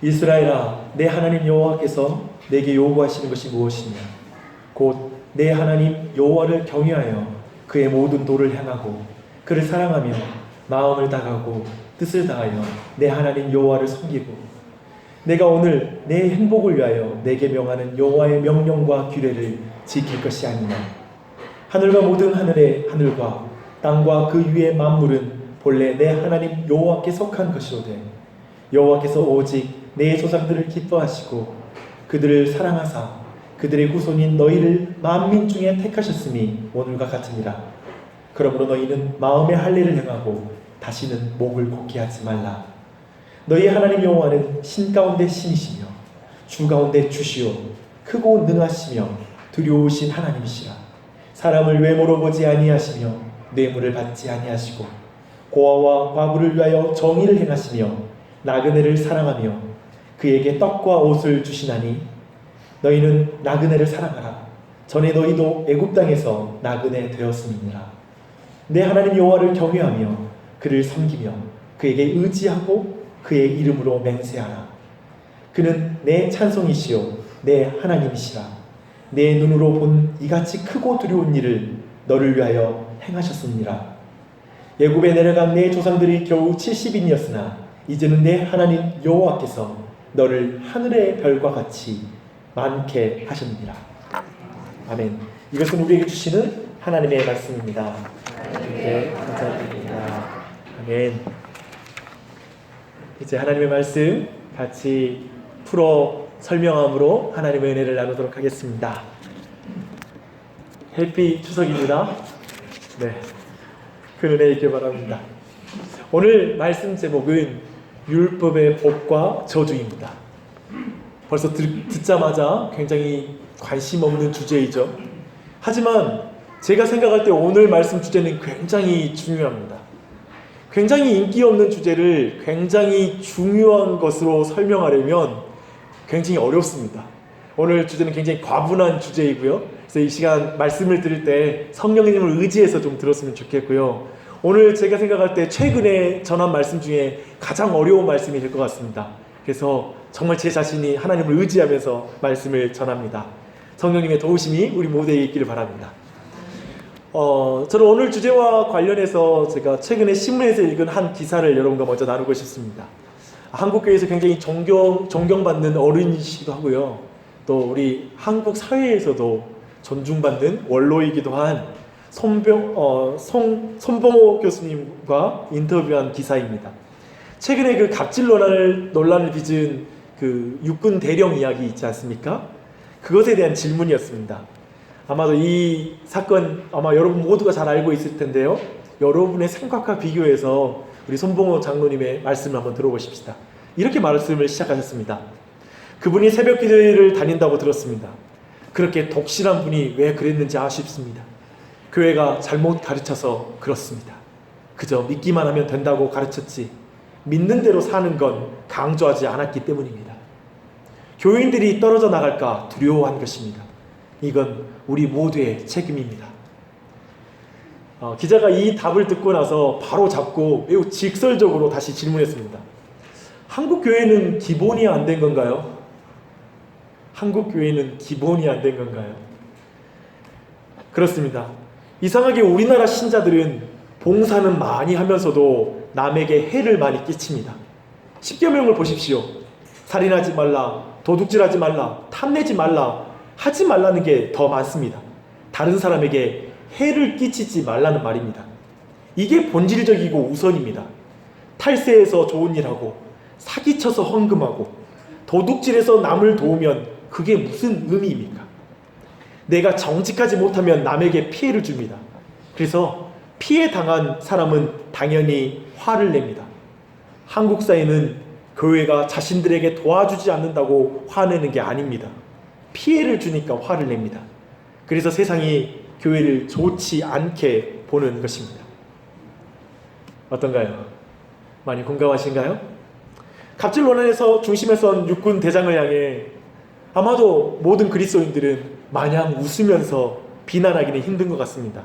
이스라엘아, 내 하나님 여호와께서 내게 요구하시는 것이 무엇이냐? 곧 내 하나님 여호와를 경외하여 그의 모든 도를 행하고 그를 사랑하며 마음을 다하고 뜻을 다하여 내 하나님 여호와를 섬기고 내가 오늘 내 행복을 위하여 내게 명하는 여호와의 명령과 규례를 지킬 것이 아니냐. 하늘과 모든 하늘의 하늘과 땅과 그 위의 만물은 본래 내 하나님 여호와께 속한 것이로되 여호와께서 오직 내 조상들을 기뻐하시고 그들을 사랑하사 그들의 후손인 너희를 만민 중에 택하셨음이 오늘과 같으니라. 그러므로 너희는 마음의 할례를 행하고 다시는 목을 곧게 하지 말라. 너희 하나님 여호와는 신 가운데 신이시며 주 가운데 주시오 크고 능하시며 두려우신 하나님이시라. 사람을 외모로 보지 아니하시며 뇌물을 받지 아니하시고 고아와 과부를 위하여 정의를 행하시며 나그네를 사랑하며 그에게 떡과 옷을 주시나니 너희는 나그네를 사랑하라. 전에 너희도 애굽 땅에서 나그네 되었음이니라. 내 하나님 여호와를 경외하며 그를 섬기며 그에게 의지하고 그의 이름으로 맹세하라. 그는 내 찬송이시요 내 하나님이시라. 내 눈으로 본 이같이 크고 두려운 일을 너를 위하여 행하셨습니다. 애굽에 내려간 내 조상들이 겨우 70인이었으나 이제는 내 하나님 여호와께서 너를 하늘의 별과 같이 많게 하셨느니라. 아멘. 이것은 우리에게 주시는 하나님의 말씀입니다. 네, 감사드립니다. 아멘. 이제 하나님의 말씀 같이 풀어 설명함으로 하나님의 은혜를 나누도록 하겠습니다. 햇빛 추석입니다. 네, 그 은혜 있길 바랍니다. 오늘 말씀 제목은 율법의 복과 저주입니다. 벌써 듣자마자 굉장히 관심 없는 주제이죠. 하지만 제가 생각할 때 오늘 말씀 주제는 굉장히 중요합니다. 굉장히 인기 없는 주제를 굉장히 중요한 것으로 설명하려면 굉장히 어렵습니다. 오늘 주제는 굉장히 과분한 주제이고요. 그래서 이 시간 말씀을 들을 때 성령님을 의지해서 좀 들었으면 좋겠고요. 오늘 제가 생각할 때 최근에 전한 말씀 중에 가장 어려운 말씀이 될 것 같습니다. 그래서 정말 제 자신이 하나님을 의지하면서 말씀을 전합니다. 성령님의 도우심이 우리 모두에게 있기를 바랍니다. 저는 오늘 주제와 관련해서 제가 최근에 신문에서 읽은 한 기사를 여러분과 먼저 나누고 싶습니다. 한국교회에서 굉장히 존경받는 어른이시기도 하고요. 또 우리 한국 사회에서도 존중받는 원로이기도 한 손봉호 교수님과 인터뷰한 기사입니다. 최근에 그 갑질 논란을 빚은 그 육군 대령 이야기 있지 않습니까? 그것에 대한 질문이었습니다. 아마도 이 사건 아마 여러분 모두가 잘 알고 있을 텐데요. 여러분의 생각과 비교해서 우리 손봉호 장로님의 말씀을 한번 들어보십시다. 이렇게 말씀을 시작하셨습니다. 그분이 새벽 기도회를 다닌다고 들었습니다. 그렇게 독실한 분이 왜 그랬는지 아쉽습니다. 교회가 잘못 가르쳐서 그렇습니다. 그저 믿기만 하면 된다고 가르쳤지 믿는 대로 사는 건 강조하지 않았기 때문입니다. 교인들이 떨어져 나갈까 두려워한 것입니다. 이건 우리 모두의 책임입니다. 기자가 이 답을 듣고 나서 바로 잡고 매우 직설적으로 다시 질문했습니다. 한국 교회는 기본이 안 된 건가요? 한국 교회는 기본이 안 된 건가요? 그렇습니다. 이상하게 우리나라 신자들은 봉사는 많이 하면서도 남에게 해를 많이 끼칩니다. 십계명을 보십시오. 살인하지 말라, 도둑질하지 말라, 탐내지 말라, 하지 말라는 게 더 많습니다. 다른 사람에게 해를 끼치지 말라는 말입니다. 이게 본질적이고 우선입니다. 탈세해서 좋은 일하고 사기쳐서 헌금하고 도둑질해서 남을 도우면 그게 무슨 의미입니까? 내가 정직하지 못하면 남에게 피해를 줍니다. 그래서 피해 당한 사람은 당연히 화를 냅니다. 한국 사회는 교회가 자신들에게 도와주지 않는다고 화내는 게 아닙니다. 피해를 주니까 화를 냅니다. 그래서 세상이 교회를 좋지 않게 보는 것입니다. 어떤가요? 많이 공감하신가요? 갑질 논란에서 중심에 선 육군 대장을 향해 아마도 모든 그리스도인들은 마냥 웃으면서 비난하기는 힘든 것 같습니다.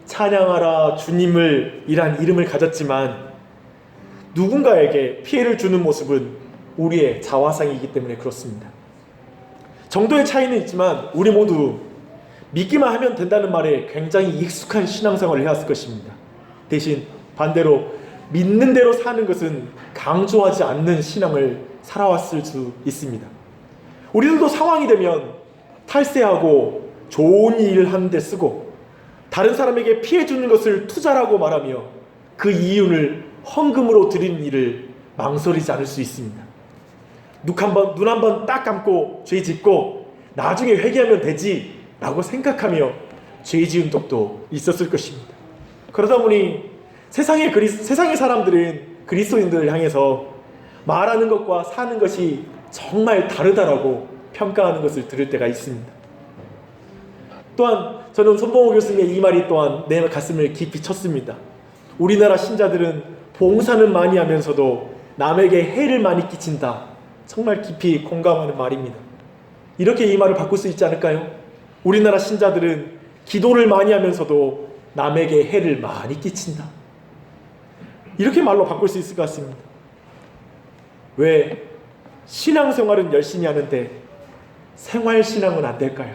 찬양하라 주님을 이란 이름을 가졌지만 누군가에게 피해를 주는 모습은 우리의 자화상이기 때문에 그렇습니다. 정도의 차이는 있지만 우리 모두 믿기만 하면 된다는 말에 굉장히 익숙한 신앙생활을 해왔을 것입니다. 대신 반대로 믿는 대로 사는 것은 강조하지 않는 신앙을 살아왔을 수 있습니다. 우리들도 상황이 되면 탈세하고 좋은 일을 하는 데 쓰고 다른 사람에게 피해 주는 것을 투자라고 말하며 그 이윤을 헌금으로 드리는 일을 망설이지 않을 수 있습니다. 눈 한 번 딱 감고 죄 짓고 나중에 회개하면 되지 라고 생각하며 죄 지은 적도 있었을 것입니다. 그러다 보니 세상의 사람들은 그리스도인들을 향해서 말하는 것과 사는 것이 정말 다르다라고 평가하는 것을 들을 때가 있습니다. 또한 저는 손봉호 교수님의 이 말이 또한 내 가슴을 깊이 쳤습니다. 우리나라 신자들은 봉사는 많이 하면서도 남에게 해를 많이 끼친다. 정말 깊이 공감하는 말입니다. 이렇게 이 말을 바꿀 수 있지 않을까요? 우리나라 신자들은 기도를 많이 하면서도 남에게 해를 많이 끼친다. 이렇게 말로 바꿀 수 있을 것 같습니다. 왜 신앙생활은 열심히 하는데 생활신앙은 안 될까요?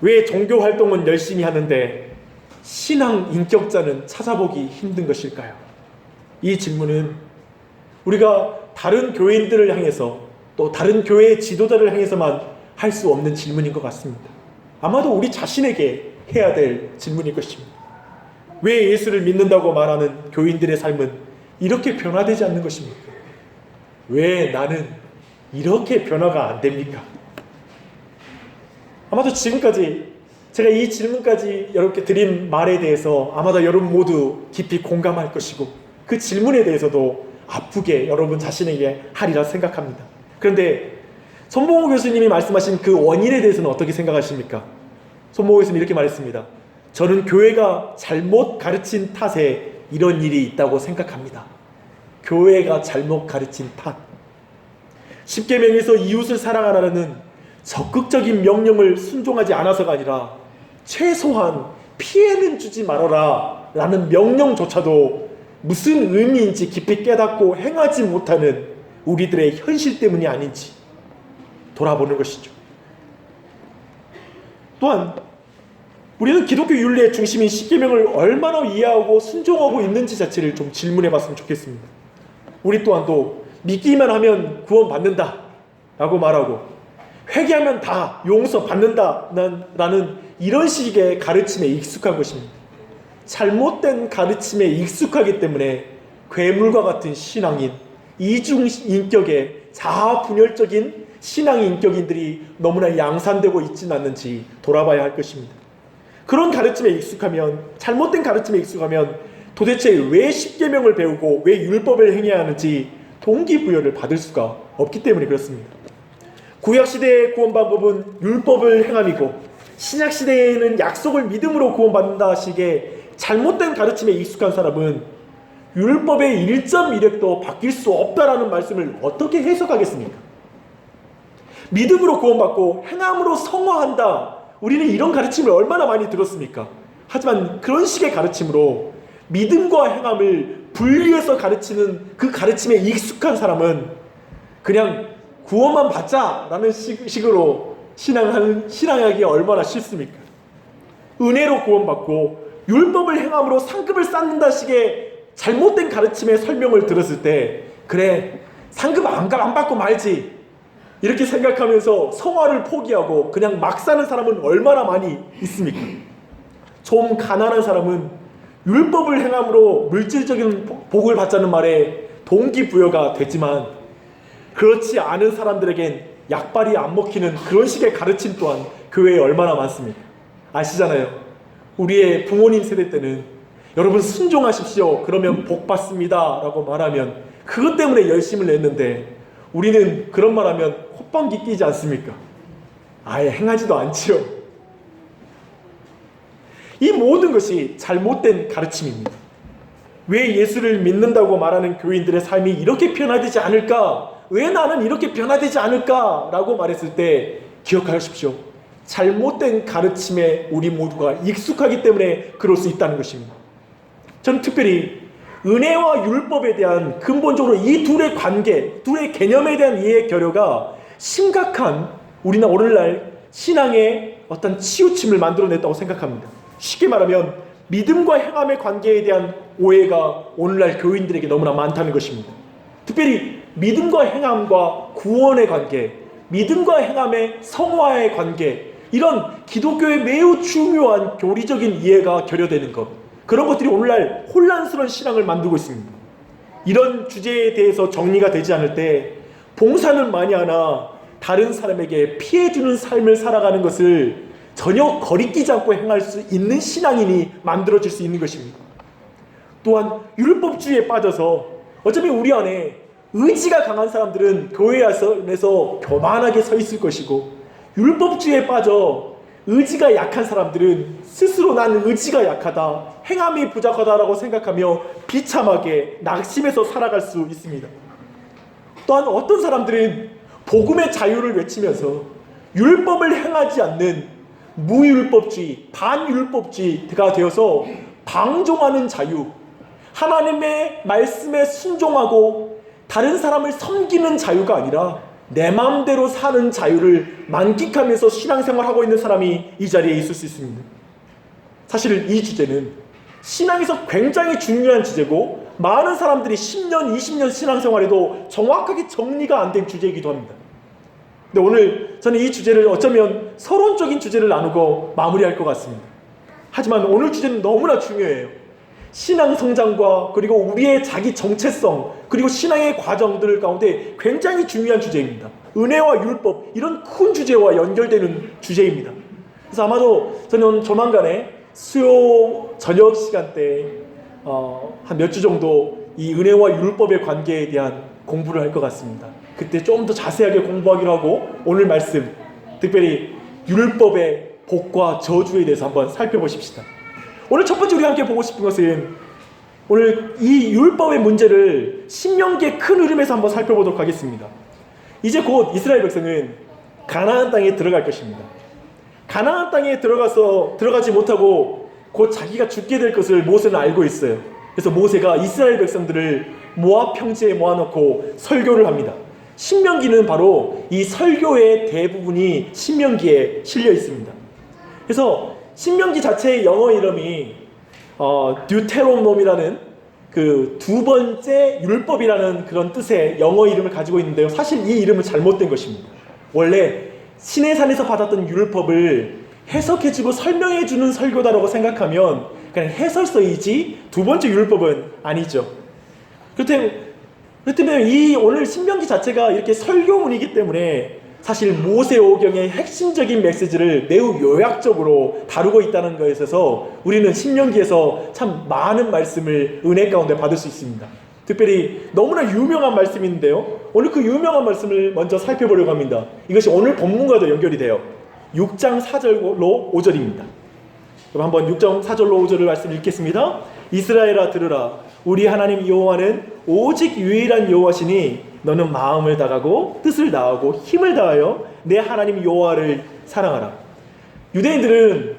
왜 종교활동은 열심히 하는데 신앙 인격자는 찾아보기 힘든 것일까요? 이 질문은 우리가 다른 교인들을 향해서 또 다른 교회의 지도자를 향해서만 할 수 없는 질문인 것 같습니다. 아마도 우리 자신에게 해야 될 질문일 것입니다. 왜 예수를 믿는다고 말하는 교인들의 삶은 이렇게 변화되지 않는 것입니까? 왜 나는 이렇게 변화가 안 됩니까? 아마도 지금까지 제가 이 질문까지 여러분께 드린 말에 대해서 아마도 여러분 모두 깊이 공감할 것이고 그 질문에 대해서도 아프게 여러분 자신에게 하리라 생각합니다. 그런데 손봉호 교수님이 말씀하신 그 원인에 대해서는 어떻게 생각하십니까? 손봉호 교수님이 이렇게 말했습니다. 저는 교회가 잘못 가르친 탓에 이런 일이 있다고 생각합니다. 교회가 잘못 가르친 탓. 십계명에서 이웃을 사랑하라는 적극적인 명령을 순종하지 않아서가 아니라 최소한 피해는 주지 말아라 라는 명령조차도 무슨 의미인지 깊이 깨닫고 행하지 못하는 우리들의 현실 때문이 아닌지 돌아보는 것이죠. 또한 우리는 기독교 윤리의 중심인 십계명을 얼마나 이해하고 순종하고 있는지 자체를 좀 질문해 봤으면 좋겠습니다. 우리 또한 또 믿기만 하면 구원받는다 라고 말하고 회개하면 다 용서받는다 라는 이런 식의 가르침에 익숙한 것입니다. 잘못된 가르침에 익숙하기 때문에 괴물과 같은 신앙인, 이중인격의 자아분열적인 신앙인격인들이 너무나 양산되고 있지는 않는지 돌아봐야 할 것입니다. 그런 가르침에 익숙하면, 잘못된 가르침에 익숙하면 도대체 왜 십계명을 배우고 왜 율법을 행해야 하는지 동기부여를 받을 수가 없기 때문에 그렇습니다. 구약시대의 구원 방법은 율법을 행함이고 신약시대에는 약속을 믿음으로 구원받는다 식의 잘못된 가르침에 익숙한 사람은 율법의 1.1획도 바뀔 수 없다라는 말씀을 어떻게 해석하겠습니까? 믿음으로 구원받고 행함으로 성화한다. 우리는 이런 가르침을 얼마나 많이 들었습니까? 하지만 그런 식의 가르침으로 믿음과 행함을 분리해서 가르치는 그 가르침에 익숙한 사람은 그냥 구원만 받자라는 식으로 신앙하기 얼마나 쉽습니까? 은혜로 구원받고 율법을 행함으로 상급을 쌓는다 식의 잘못된 가르침의 설명을 들었을 때 그래 상급 안 받고 말지 이렇게 생각하면서 성화를 포기하고 그냥 막 사는 사람은 얼마나 많이 있습니까? 좀 가난한 사람은 율법을 행함으로 물질적인 복을 받자는 말에 동기부여가 되지만 그렇지 않은 사람들에겐 약발이 안 먹히는 그런 식의 가르침 또한 교회에 얼마나 많습니까? 아시잖아요. 우리의 부모님 세대 때는 여러분 순종하십시오. 그러면 복 받습니다. 라고 말하면 그것 때문에 열심을 냈는데 우리는 그런 말하면 콧방귀 끼지 않습니까? 아예 행하지도 않지요. 이 모든 것이 잘못된 가르침입니다. 왜 예수를 믿는다고 말하는 교인들의 삶이 이렇게 변화되지 않을까? 왜 나는 이렇게 변화되지 않을까? 라고 말했을 때 기억하십시오. 잘못된 가르침에 우리 모두가 익숙하기 때문에 그럴 수 있다는 것입니다. 저는 특별히 은혜와 율법에 대한 근본적으로 이 둘의 관계, 둘의 개념에 대한 이해 결여가 심각한 우리나 오늘날 신앙의 어떤 치우침을 만들어냈다고 생각합니다. 쉽게 말하면 믿음과 행함의 관계에 대한 오해가 오늘날 교인들에게 너무나 많다는 것입니다. 특별히 믿음과 행함과 구원의 관계, 믿음과 행함의 성화의 관계, 이런 기독교의 매우 중요한 교리적인 이해가 결여되는 것, 그런 것들이 오늘날 혼란스러운 신앙을 만들고 있습니다. 이런 주제에 대해서 정리가 되지 않을 때 봉사는 많이 하나 다른 사람에게 피해주는 삶을 살아가는 것을 전혀 거리끼지 않고 행할 수 있는 신앙인이 만들어질 수 있는 것입니다. 또한 율법주의에 빠져서 어차피 우리 안에 의지가 강한 사람들은 교회 안에서 교만하게 서 있을 것이고, 율법주의에 빠져 의지가 약한 사람들은 스스로 나는 의지가 약하다, 행함이 부족하다라고 생각하며 비참하게 낙심해서 살아갈 수 있습니다. 또한 어떤 사람들은 복음의 자유를 외치면서 율법을 행하지 않는 무율법주의, 반율법주의가 되어서 방종하는 자유, 하나님의 말씀에 순종하고 다른 사람을 섬기는 자유가 아니라 내 마음대로 사는 자유를 만끽하면서 신앙생활하고 있는 사람이 이 자리에 있을 수 있습니다. 사실 이 주제는 신앙에서 굉장히 중요한 주제고, 많은 사람들이 10년, 20년 신앙생활에도 정확하게 정리가 안 된 주제이기도 합니다. 근데 오늘 저는 이 주제를 어쩌면 서론적인 주제를 나누고 마무리할 것 같습니다. 하지만 오늘 주제는 너무나 중요해요. 신앙 성장과 그리고 우리의 자기 정체성, 그리고 신앙의 과정들 가운데 굉장히 중요한 주제입니다. 은혜와 율법, 이런 큰 주제와 연결되는 주제입니다. 그래서 아마도 저는 조만간에 수요 저녁 시간대에 한 몇 주 정도 이 은혜와 율법의 관계에 대한 공부를 할 것 같습니다. 그때 좀 더 자세하게 공부하기로 하고, 오늘 말씀 특별히 율법의 복과 저주에 대해서 한번 살펴보십시다. 오늘 첫 번째 우리가 함께 보고 싶은 것은, 오늘 이 율법의 문제를 신명기의 큰 흐름에서 한번 살펴보도록 하겠습니다. 이제 곧 이스라엘 백성은 가나안 땅에 들어갈 것입니다. 가나안 땅에 들어가지 못하고 곧 자기가 죽게 될 것을 모세는 알고 있어요. 그래서 모세가 이스라엘 백성들을 모압 평지에 모아놓고 설교를 합니다. 신명기는 바로 이 설교의 대부분이 신명기에 실려 있습니다. 그래서 신명기 자체의 영어 이름이 듀테로놈이라는 그 두 번째 율법이라는 그런 뜻의 영어 이름을 가지고 있는데요. 사실 이 이름은 잘못된 것입니다. 원래 시내산에서 받았던 율법을 해석해주고 설명해주는 설교다라고 생각하면 그냥 해설서이지 두 번째 율법은 아니죠. 그렇다면 이 오늘 신명기 자체가 이렇게 설교문이기 때문에 사실 모세오경의 핵심적인 메시지를 매우 요약적으로 다루고 있다는 것에 있어서 우리는 신명기에서 참 많은 말씀을 은혜 가운데 받을 수 있습니다. 특별히 너무나 유명한 말씀이 있는데요, 오늘 그 유명한 말씀을 먼저 살펴보려고 합니다. 이것이 오늘 본문과도 연결이 돼요. 6장 4절로 5절입니다. 그럼 한번 6장 4절로 5절을 말씀 읽겠습니다. 이스라엘아 들으라. 우리 하나님 여호와는 오직 유일한 여호와시니 너는 마음을 다하고 뜻을 다하고 힘을 다하여 내 하나님 여호와를 사랑하라. 유대인들은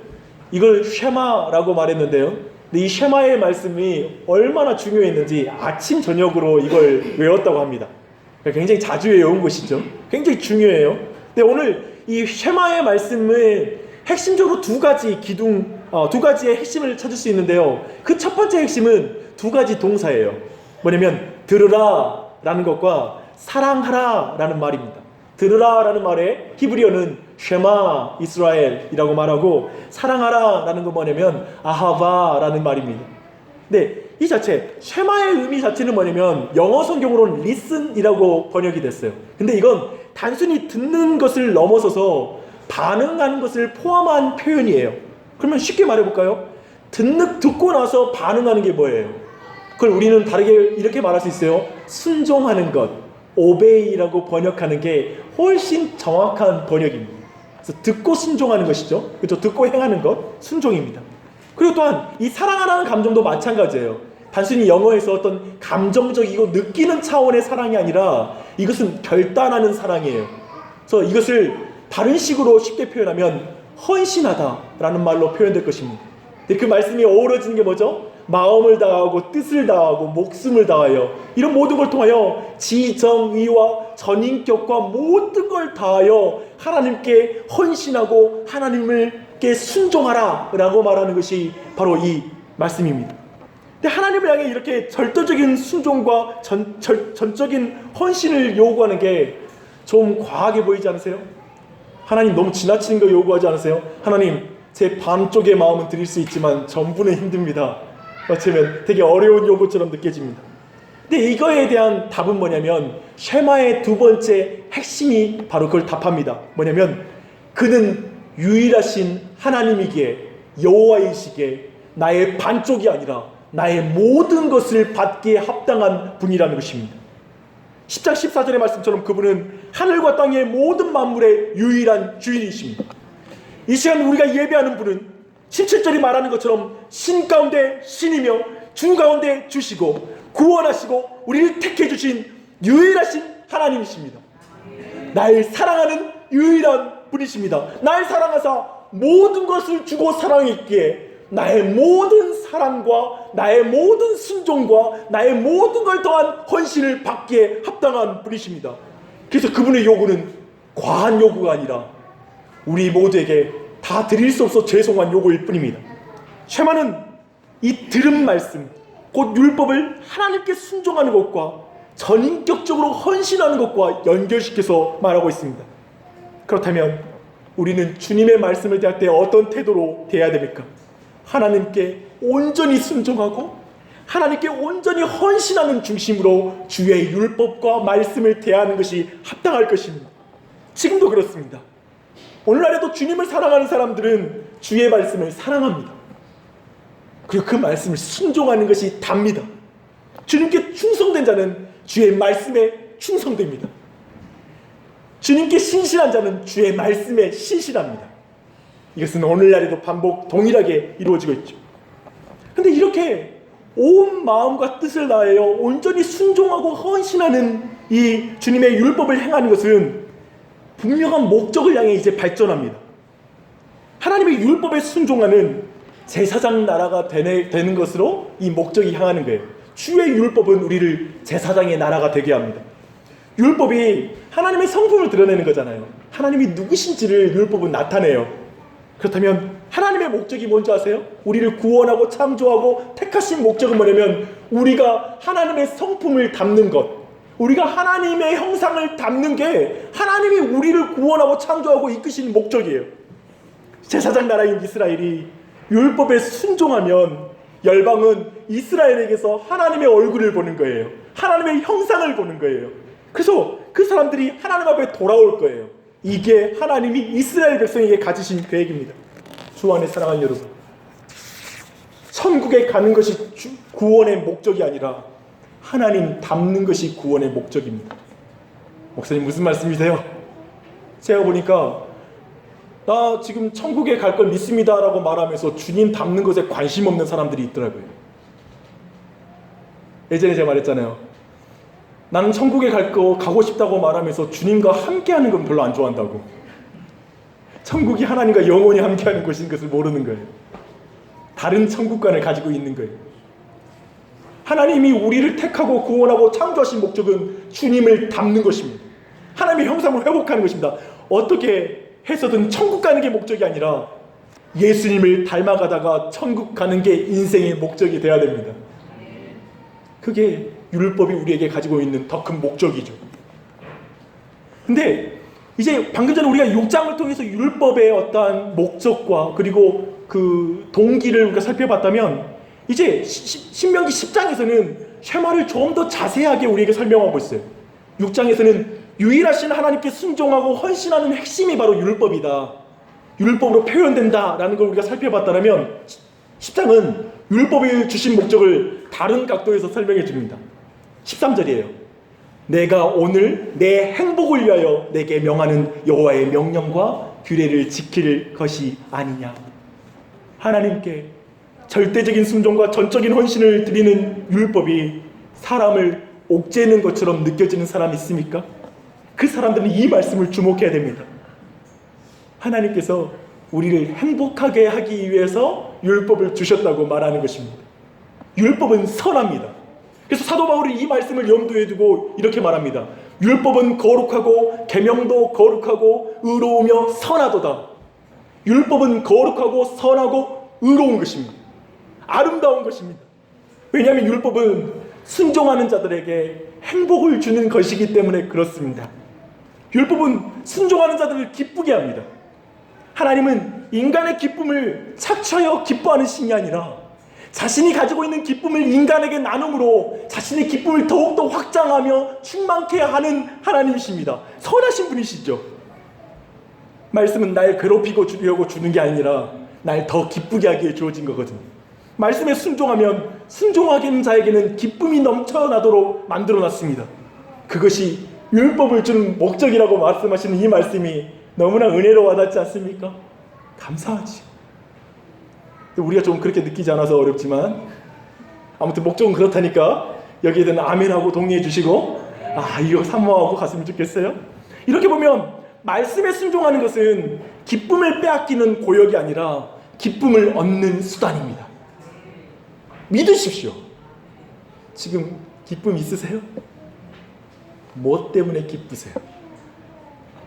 이걸 쉐마라고 말했는데요, 근데 이 쉐마의 말씀이 얼마나 중요했는지 아침 저녁으로 이걸 외웠다고 합니다. 굉장히 자주 외운 것이죠. 굉장히 중요해요. 근데 오늘 이 쉐마의 말씀은 핵심적으로 두 가지의 핵심을 찾을 수 있는데요, 그 첫 번째 핵심은 두 가지 동사예요. 뭐냐면 들으라 라는 것과 사랑하라 라는 말입니다. 들으라 라는 말에 히브리어는 쉐마 이스라엘이라고 말하고, 사랑하라 라는 건 뭐냐면 아하바 라는 말입니다. 근데 이 자체 쉐마의 의미 자체는 뭐냐면 영어 성경으로는 listen이라고 번역이 됐어요. 근데 이건 단순히 듣는 것을 넘어서서 반응하는 것을 포함한 표현이에요. 그러면 쉽게 말해볼까요? 듣고 나서 반응하는 게 뭐예요? 그걸 우리는 다르게 이렇게 말할 수 있어요. 순종하는 것, obey라고 번역하는 게 훨씬 정확한 번역입니다. 그래서 듣고 순종하는 것이죠. 그렇죠? 듣고 행하는 것, 순종입니다. 그리고 또한 이 사랑하라는 감정도 마찬가지예요. 단순히 영어에서 어떤 감정적이고 느끼는 차원의 사랑이 아니라 이것은 결단하는 사랑이에요. 그래서 이것을 다른 식으로 쉽게 표현하면 헌신하다라는 말로 표현될 것입니다. 근데 그 말씀이 어우러지는 게 뭐죠? 마음을 다하고 뜻을 다하고 목숨을 다하여 이런 모든 걸 통하여 지정의와 전인격과 모든 걸 다하여 하나님께 헌신하고 하나님께 순종하라 라고 말하는 것이 바로 이 말씀입니다. 근데 하나님을 향해 이렇게 절대적인 순종과 전적인 헌신을 요구하는 게 좀 과하게 보이지 않으세요? 하나님 너무 지나치는 거 요구하지 않으세요? 하나님 제 반쪽의 마음은 드릴 수 있지만 전부는 힘듭니다. 어쩌면 되게 어려운 요구처럼 느껴집니다. 근데 이거에 대한 답은 뭐냐면 쉐마의 두 번째 핵심이 바로 그걸 답합니다. 뭐냐면 그는 유일하신 하나님이기에 여호와이시기에 나의 반쪽이 아니라 나의 모든 것을 받기에 합당한 분이라는 것입니다. 10장 14절의 말씀처럼 그분은 하늘과 땅의 모든 만물의 유일한 주인이십니다. 이 시간 우리가 예배하는 분은 17절이 말하는 것처럼 신 가운데 신이며 주 가운데 주시고 구원하시고 우리를 택해 주신 유일하신 하나님이십니다. 날 사랑하는 유일한 분이십니다. 날 사랑하사 모든 것을 주고 사랑했기에 나의 모든 사랑과 나의 모든 순종과 나의 모든 걸 더한 헌신을 받기에 합당한 분이십니다. 그래서 그분의 요구는 과한 요구가 아니라 우리 모두에게 다 드릴 수 없어 죄송한 요구일 뿐입니다. 쉐마는 이 들은 말씀 곧 율법을 하나님께 순종하는 것과 전인격적으로 헌신하는 것과 연결시켜서 말하고 있습니다. 그렇다면 우리는 주님의 말씀을 대할 때 어떤 태도로 대해야 됩니까? 하나님께 온전히 순종하고 하나님께 온전히 헌신하는 중심으로 주의 율법과 말씀을 대하는 것이 합당할 것입니다. 지금도 그렇습니다. 오늘날에도 주님을 사랑하는 사람들은 주의 말씀을 사랑합니다. 그리고 그 말씀을 순종하는 것이 답니다. 주님께 충성된 자는 주의 말씀에 충성됩니다. 주님께 신실한 자는 주의 말씀에 신실합니다. 이것은 오늘날에도 반복 동일하게 이루어지고 있죠. 근데 이렇게 온 마음과 뜻을 다하여 온전히 순종하고 헌신하는 이 주님의 율법을 행하는 것은 분명한 목적을 향해 이제 발전합니다. 하나님의 율법에 순종하는 제사장 나라가 되는 것으로 이 목적이 향하는 거예요. 주의 율법은 우리를 제사장의 나라가 되게 합니다. 율법이 하나님의 성품을 드러내는 거잖아요. 하나님이 누구신지를 율법은 나타내요. 그렇다면 하나님의 목적이 뭔지 아세요? 우리를 구원하고 창조하고 택하신 목적은 뭐냐면 우리가 하나님의 성품을 담는 것, 우리가 하나님의 형상을 담는 게 하나님이 우리를 구원하고 창조하고 이끄시는 목적이에요. 제사장 나라인 이스라엘이 율법에 순종하면 열방은 이스라엘에게서 하나님의 얼굴을 보는 거예요. 하나님의 형상을 보는 거예요. 그래서 그 사람들이 하나님 앞에 돌아올 거예요. 이게 하나님이 이스라엘 백성에게 가지신 계획입니다. 주 안에 사랑하는 여러분, 천국에 가는 것이 구원의 목적이 아니라 하나님 닮는 것이 구원의 목적입니다. 목사님 무슨 말씀이세요? 제가 보니까 나 지금 천국에 갈 걸 믿습니다 라고 말하면서 주님 닮는 것에 관심 없는 사람들이 있더라고요. 예전에 제가 말했잖아요. 나는 천국에 가고 싶다고 말하면서 주님과 함께하는 건 별로 안 좋아한다고. 천국이 하나님과 영원히 함께하는 곳인 것을 모르는 거예요. 다른 천국관을 가지고 있는 거예요. 하나님이 우리를 택하고 구원하고 창조하신 목적은 주님을 닮는 것입니다. 하나님의 형상을 회복하는 것입니다. 어떻게 해서든 천국 가는 게 목적이 아니라 예수님을 닮아가다가 천국 가는 게 인생의 목적이 되어야 됩니다. 그게 율법이 우리에게 가지고 있는 더 큰 목적이죠. 근데 이제 방금 전에 우리가 6장을 통해서 율법의 어떠한 목적과 그리고 그 동기를 우리가 살펴봤다면 이제 신명기 10장에서는 쉐마를 좀 더 자세하게 우리에게 설명하고 있어요. 6장에서는 유일하신 하나님께 순종하고 헌신하는 핵심이 바로 율법이다, 율법으로 표현된다라는 걸 우리가 살펴봤다면 10장은 율법이 주신 목적을 다른 각도에서 설명해 줍니다. 13절이에요. 내가 오늘 내 행복을 위하여 내게 명하는 여호와의 명령과 규례를 지킬 것이 아니냐. 하나님께 절대적인 순종과 전적인 헌신을 드리는 율법이 사람을 옥죄는 것처럼 느껴지는 사람이 있습니까? 그 사람들은 이 말씀을 주목해야 됩니다. 하나님께서 우리를 행복하게 하기 위해서 율법을 주셨다고 말하는 것입니다. 율법은 선합니다. 그래서 사도 바울이 이 말씀을 염두에 두고 이렇게 말합니다. 율법은 거룩하고 계명도 거룩하고 의로우며 선하도다. 율법은 거룩하고 선하고 의로운 것입니다. 아름다운 것입니다. 왜냐하면 율법은 순종하는 자들에게 행복을 주는 것이기 때문에 그렇습니다. 율법은 순종하는 자들을 기쁘게 합니다. 하나님은 인간의 기쁨을 착취하여 기뻐하는 신이 아니라 자신이 가지고 있는 기쁨을 인간에게 나눔으로 자신의 기쁨을 더욱더 확장하며 충만케 하는 하나님이십니다. 선하신 분이시죠. 말씀은 날 괴롭히고 주려고 주는 게 아니라 날 더 기쁘게 하기에 주어진 거거든요. 말씀에 순종하면 순종하게 하는 자에게는 기쁨이 넘쳐나도록 만들어놨습니다. 그것이 율법을 주는 목적이라고 말씀하시는 이 말씀이 너무나 은혜로 와닿지 않습니까? 감사하지. 우리가 좀 그렇게 느끼지 않아서 어렵지만 아무튼 목적은 그렇다니까 여기에 대한 아멘하고 동의해 주시고 이거 사모하고 갔으면 좋겠어요. 이렇게 보면 말씀에 순종하는 것은 기쁨을 빼앗기는 고역이 아니라 기쁨을 얻는 수단입니다. 믿으십시오. 지금 기쁨 있으세요? 뭐 때문에 기쁘세요?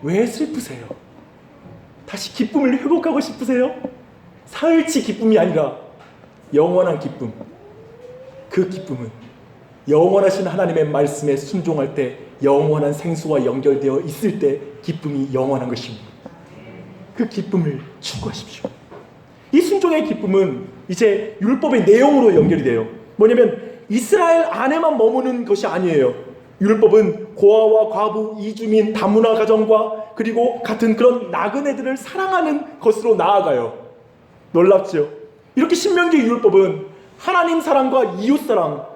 왜 슬프세요? 다시 기쁨을 회복하고 싶으세요? 사흘치 기쁨이 아니라 영원한 기쁨. 그 기쁨은 영원하신 하나님의 말씀에 순종할 때 영원한 생수와 연결되어 있을 때 기쁨이 영원한 것입니다. 그 기쁨을 추구하십시오. 이 순종의 기쁨은 이제 율법의 내용으로 연결이 돼요. 뭐냐면 이스라엘 안에만 머무는 것이 아니에요. 율법은 고아와 과부, 이주민, 다문화 가정과 그리고 같은 그런 나그네들을 사랑하는 것으로 나아가요. 놀랍죠? 이렇게 신명기 율법은 하나님 사랑과 이웃 사랑,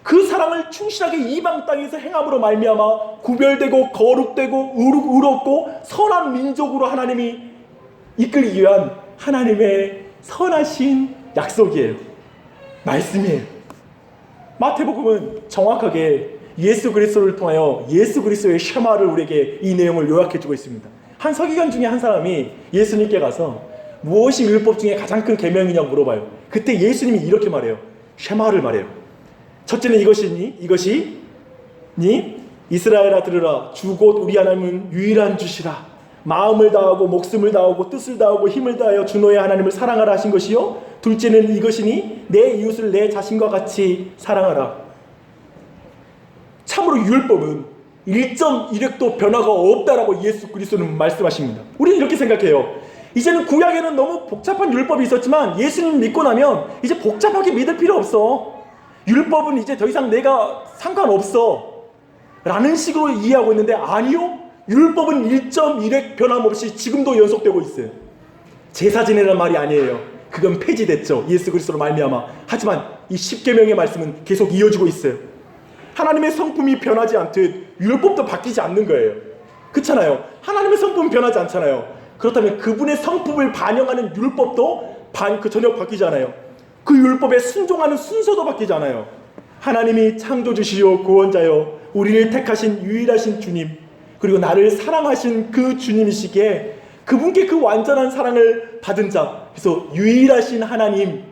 그 사랑을 충실하게 이방 땅에서 행함으로 말미암아 구별되고 거룩되고 의롭고 선한 민족으로 하나님이 이끌기 위한 하나님의 선하신 약속이에요. 말씀이에요. 마태복음은 정확하게 예수 그리스도를 통하여 예수 그리스도의 쉐마를 우리에게 이 내용을 요약해주고 있습니다. 한 서기관 중에 한 사람이 예수님께 가서 무엇이 율법 중에 가장 큰 계명이냐고 물어봐요. 그때 예수님이 이렇게 말해요. 쉐마를 말해요. 첫째는 이것이 이스라엘아 들으라. 주 곧 우리 하나님은 유일한 주시라. 마음을 다하고 목숨을 다하고 뜻을 다하고 힘을 다하여 주 너의 하나님을 사랑하라 하신 것이요. 둘째는 이것이니 내 이웃을 내 자신과 같이 사랑하라. 참으로 율법은 1.1획도 변화가 없다라고 예수 그리스도는 말씀하십니다. 우리는 이렇게 생각해요. 이제는 구약에는 너무 복잡한 율법이 있었지만 예수님 믿고 나면 이제 복잡하게 믿을 필요 없어. 율법은 이제 더 이상 내가 상관없어 라는 식으로 이해하고 있는데 아니요. 율법은 1.1획 변함없이 지금도 연속되고 있어요. 제사 지내라는 말이 아니에요. 그건 폐지됐죠. 예수 그리스도로 말미암아. 하지만 이 10계명의 말씀은 계속 이어지고 있어요. 하나님의 성품이 변하지 않듯 율법도 바뀌지 않는 거예요. 그렇잖아요. 하나님의 성품은 변하지 않잖아요. 그렇다면 그분의 성품을 반영하는 율법도 전혀 바뀌지 않아요. 그 율법에 순종하는 순서도 바뀌지 않아요. 하나님이 창조주시요 구원자요 우리를 택하신 유일하신 주님, 그리고 나를 사랑하신 그 주님이시기에 그분께 그 완전한 사랑을 받은 자, 그래서 유일하신 하나님,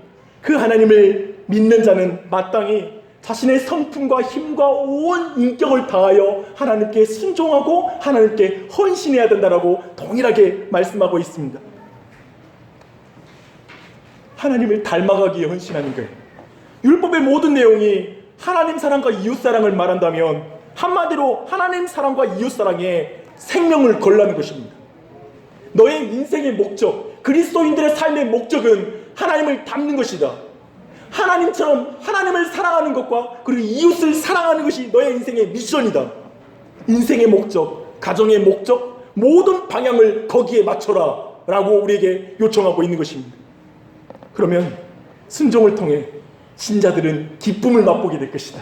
그 하나님을 믿는 자는 마땅히 자신의 성품과 힘과 온 인격을 다하여 하나님께 순종하고 하나님께 헌신해야 된다라고 동일하게 말씀하고 있습니다. 하나님을 닮아가기에 헌신하는 거예요. 율법의 모든 내용이 하나님 사랑과 이웃 사랑을 말한다면 한마디로 하나님 사랑과 이웃 사랑에 생명을 걸라는 것입니다. 너의 인생의 목적, 그리스도인들의 삶의 목적은 하나님을 닮는 것이다. 하나님처럼 하나님을 사랑하는 것과 그리고 이웃을 사랑하는 것이 너의 인생의 미션이다. 인생의 목적, 가정의 목적, 모든 방향을 거기에 맞춰라 라고 우리에게 요청하고 있는 것입니다. 그러면 순종을 통해 신자들은 기쁨을 맛보게 될 것이다.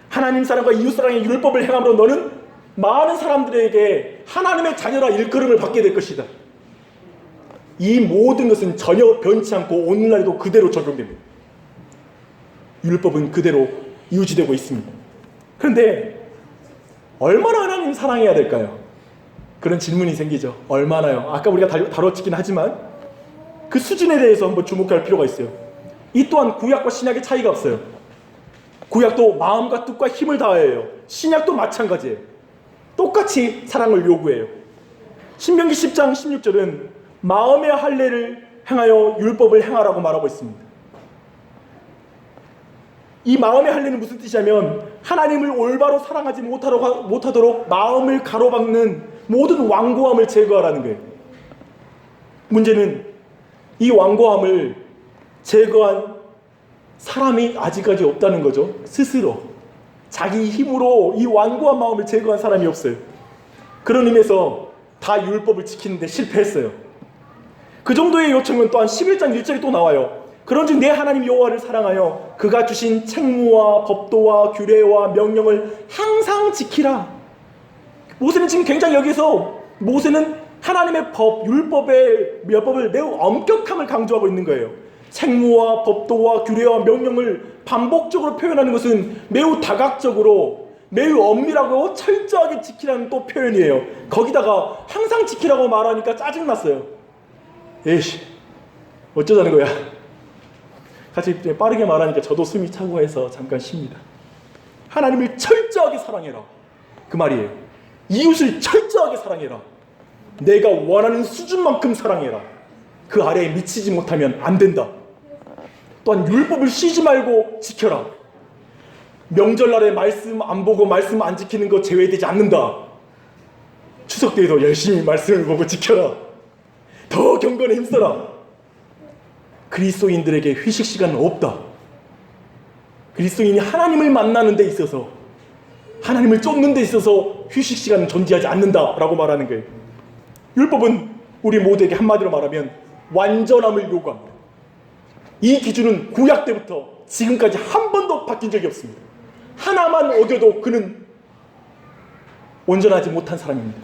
하나님 사랑과 이웃 사랑의 율법을 행함으로 너는 많은 사람들에게 하나님의 자녀라 일컬음을 받게 될 것이다. 이 모든 것은 전혀 변치 않고 오늘날에도 그대로 적용됩니다. 율법은 그대로 유지되고 있습니다. 그런데 얼마나 하나님 사랑해야 될까요? 그런 질문이 생기죠. 얼마나요? 아까 우리가 다뤘긴 하지만 그 수준에 대해서 한번 주목할 필요가 있어요. 이 또한 구약과 신약의 차이가 없어요. 구약도 마음과 뜻과 힘을 다해요. 신약도 마찬가지예요. 똑같이 사랑을 요구해요. 신명기 10장 16절은 마음의 할례를 행하여 율법을 행하라고 말하고 있습니다. 이 마음의 할례는 무슨 뜻이냐면 하나님을 올바로 사랑하지 못하도록 마음을 가로막는 모든 완고함을 제거하라는 거예요. 문제는 이 완고함을 제거한 사람이 아직까지 없다는 거죠. 스스로 자기 힘으로 이 완고한 마음을 제거한 사람이 없어요. 그런 의미에서 다 율법을 지키는데 실패했어요. 그 정도의 요청은 또한 11장 1절에 또 나와요. 그런즉 내 하나님 여호와를 사랑하여 그가 주신 책무와 법도와 규례와 명령을 항상 지키라. 모세는 지금 굉장히 여기서 모세는 하나님의 법, 율법의 법을 매우 엄격함을 강조하고 있는 거예요. 책무와 법도와 규례와 명령을 반복적으로 표현하는 것은 매우 다각적으로 매우 엄밀하고 철저하게 지키라는 또 표현이에요. 거기다가 항상 지키라고 말하니까 짜증났어요. 에이씨, 어쩌자는 거야. 같이 빠르게 말하니까 저도 숨이 차고 해서 잠깐 쉽니다. 하나님을 철저하게 사랑해라. 그 말이에요. 이웃을 철저하게 사랑해라. 내가 원하는 수준만큼 사랑해라. 그 아래에 미치지 못하면 안 된다. 또한 율법을 쉬지 말고 지켜라. 명절날에 말씀 안 보고 말씀 안 지키는 거 제외되지 않는다. 추석 때에도 열심히 말씀을 보고 지켜라. 더 경건에 힘써라. 그리스도인들에게 휴식 시간은 없다. 그리스도인이 하나님을 만나는 데 있어서 하나님을 쫓는 데 있어서 휴식 시간은 존재하지 않는다라고 말하는 거예요. 율법은 우리 모두에게 한마디로 말하면 완전함을 요구합니다. 이 기준은 구약 때부터 지금까지 한 번도 바뀐 적이 없습니다. 하나만 어겨도 그는 온전하지 못한 사람입니다.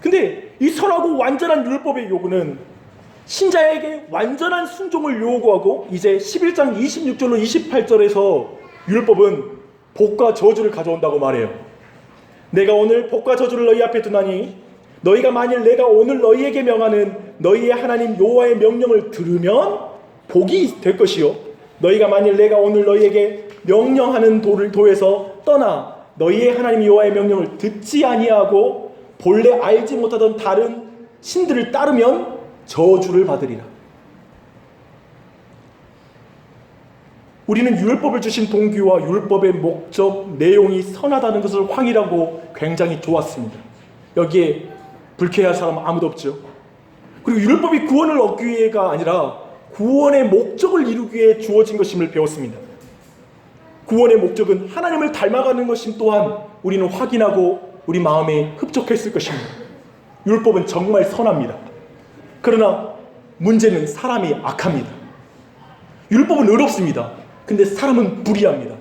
근데 이 선하고 완전한 율법의 요구는 신자에게 완전한 순종을 요구하고 이제 11장 26절로 28절에서 율법은 복과 저주를 가져온다고 말해요. 내가 오늘 복과 저주를 너희 앞에 두나니 너희가 만일 내가 오늘 너희에게 명하는 너희의 하나님 여호와의 명령을 들으면 복이 될 것이요 너희가 만일 내가 오늘 너희에게 명령하는 도에서 떠나 너희의 하나님 여호와의 명령을 듣지 아니하고 본래 알지 못하던 다른 신들을 따르면 저주를 받으리라. 우리는 율법을 주신 동기와 율법의 목적, 내용이 선하다는 것을 확인하고 굉장히 좋았습니다. 여기에 불쾌할 사람 아무도 없죠. 그리고 율법이 구원을 얻기 위해가 아니라 구원의 목적을 이루기 위해 주어진 것임을 배웠습니다. 구원의 목적은 하나님을 닮아가는 것임 또한 우리는 확인하고 우리 마음에 흡족했을 것입니다. 율법은 정말 선합니다. 그러나 문제는 사람이 악합니다. 율법은 의롭습니다. 근데 사람은 불의합니다.